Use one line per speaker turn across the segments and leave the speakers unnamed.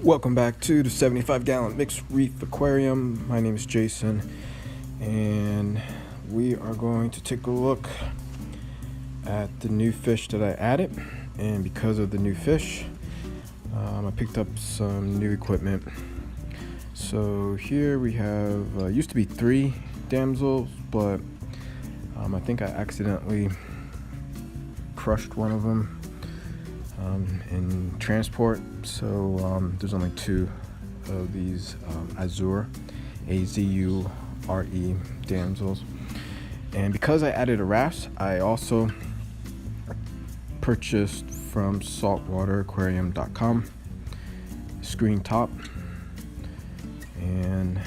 Welcome back to the 75-gallon mixed reef aquarium. My name is Jason, and we are going to take a look at the new fish that I added. And because of the new fish, I picked up some new equipment. So here we have used to be 3 damsels, but I think I accidentally crushed one of them in transport, so there's only 2 of these Azure, A-Z-U-R-E damsels. And because I added a wrasse, I also purchased from saltwateraquarium.com screen top, and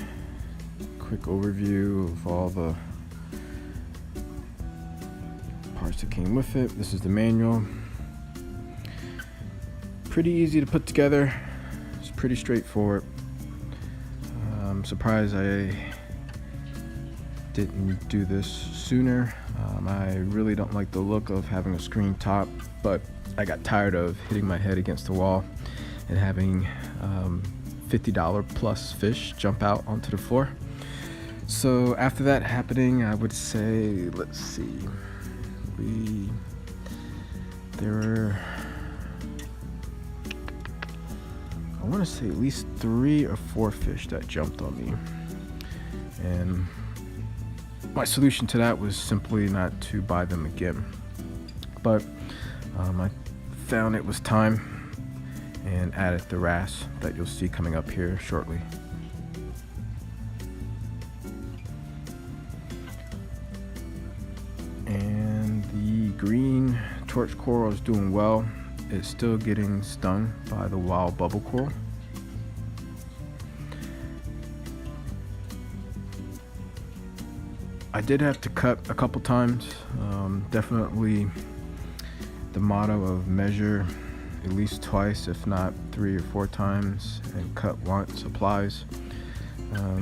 quick overview of all the parts that came with it. This is the manual. Pretty easy to put together. It's pretty straightforward. I'm surprised I didn't do this sooner. I really don't like the look of having a screen top, but I got tired of hitting my head against the wall and having $50 plus fish jump out onto the floor. So after that happening, I would say, let's see, there were, I want to say at least 3 or 4 fish that jumped on me, and my solution to that was simply not to buy them again. But I found it was time and added the wrasse that you'll see coming up here shortly. And the green torch coral is doing well. It's still getting stung by the wild bubble coral. I did have to cut a couple times. Definitely the motto of measure at least twice, if not 3 or 4 times, and cut once applies.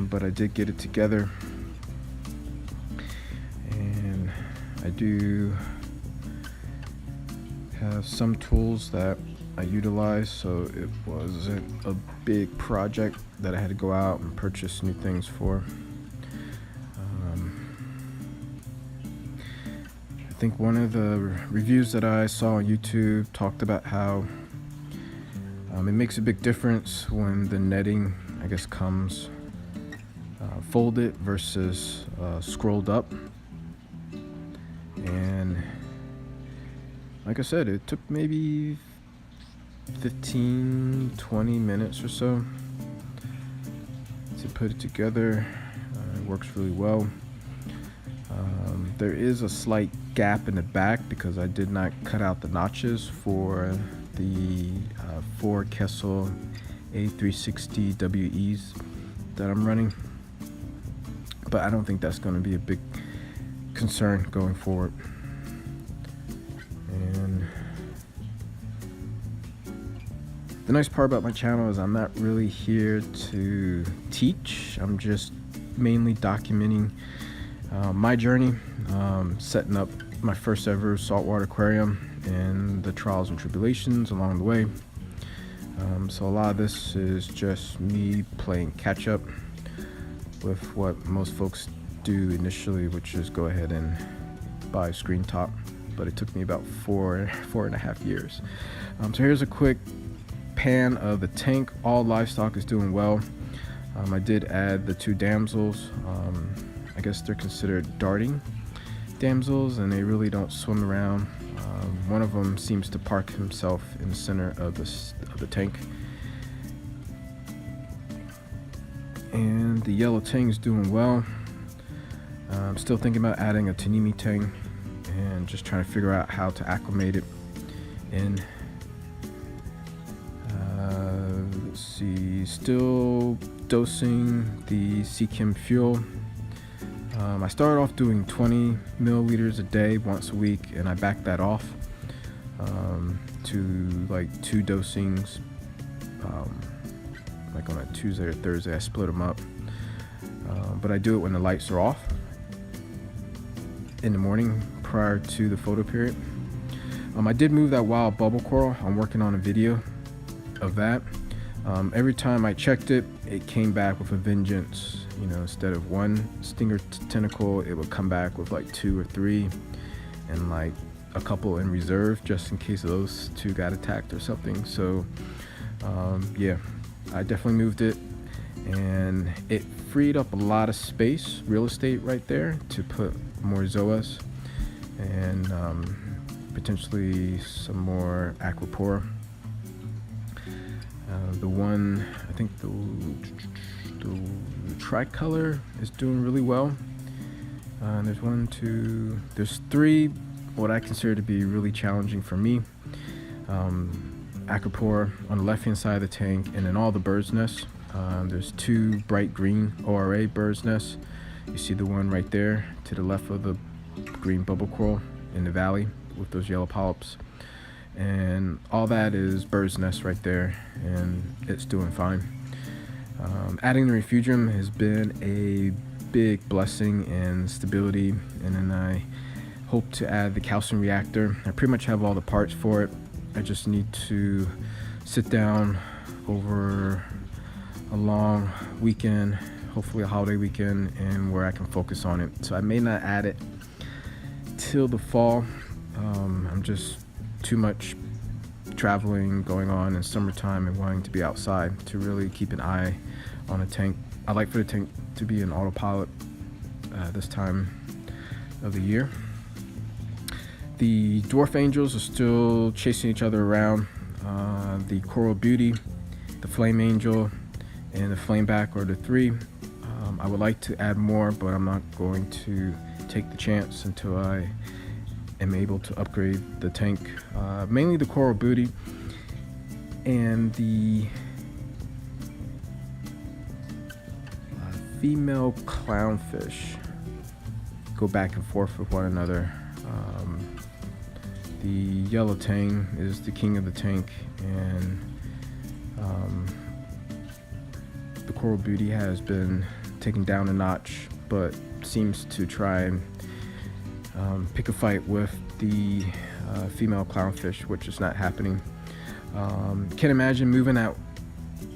But I did get it together, and I do have some tools that I utilize, so it wasn't a big project that I had to go out and purchase new things for. I think one of the reviews that I saw on YouTube talked about how it makes a big difference when the netting, I guess, comes folded versus scrolled up. And like I said, it took maybe 15-20 minutes or so to put it together. It works really well. There is a slight gap in the back because I did not cut out the notches for the 4 Kessel A360 WEs that I'm running, but I don't think that's going to be a big concern going forward. And the nice part about my channel is I'm not really here to teach. I'm just mainly documenting my journey, setting up my first ever saltwater aquarium and the trials and tribulations along the way. So a lot of this is just me playing catch up with what most folks do initially, which is go ahead and buy a screen top, but it took me about 4.5 years. So here's a quick pan of the tank. All livestock is doing well. I did add the 2 damsels. I guess they're considered darting damsels, and they really don't swim around. One of them seems to park himself in the center of the tank. And the yellow tang is doing well. I'm still thinking about adding a tanimi tang and just trying to figure out how to acclimate it in. Let's see, still dosing the Seachem FUEL. I started off doing 20 milliliters a day once a week, and I backed that off to like 2 dosings, like on a Tuesday or Thursday. I split them up, but I do it when the lights are off in the morning prior to the photo period. I did move that wild bubble coral. I'm working on a video of that. Every time I checked it, it came back with a vengeance. You know, instead of one stinger tentacle, it would come back with like 2 or 3, and like a couple in reserve just in case those 2 got attacked or something. So yeah, I definitely moved it, and it freed up a lot of space, real estate right there, to put more zoas and potentially some more AcroPower. The one, I think the tricolor is doing really well. There's 3 what I consider to be really challenging for me. AcroPower on the left hand side of the tank, and then all the bird's nests. There's 2 bright green ORA bird's nests. You see the one right there to the left of the green bubble coral in the valley with those yellow polyps, and all that is bird's nest right there, and it's doing fine. Adding the refugium has been a big blessing and stability, and then I hope to add the calcium reactor. I pretty much have all the parts for it. I just need to sit down over a long weekend, hopefully a holiday weekend, and where I can focus on it. So I may not add it till the fall. I'm just too much traveling going on in summertime and wanting to be outside to really keep an eye on a tank. I like for the tank to be in autopilot this time of the year. The dwarf angels are still chasing each other around. The coral beauty, the flame angel, and the flameback are the 3. I would like to add more, but I'm not going to take the chance until I am able to upgrade the tank. Mainly the coral beauty and the female clownfish go back and forth with one another. The yellow tang is the king of the tank, and the coral beauty has been taken down a notch, but seems to try and pick a fight with the female clownfish, which is not happening. Can't imagine moving that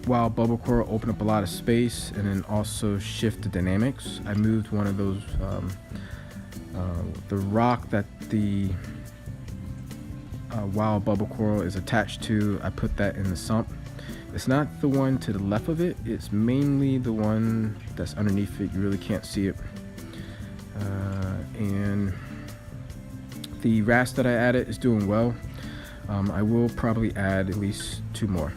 wild bubble coral, open up a lot of space, and then also shift the dynamics. I moved one of those, the rock that the wild bubble coral is attached to. I put that in the sump. It's not the one to the left of it, it's mainly the one that's underneath it. You really can't see it. And the wrasse that I added is doing well. I will probably add at least 2 more.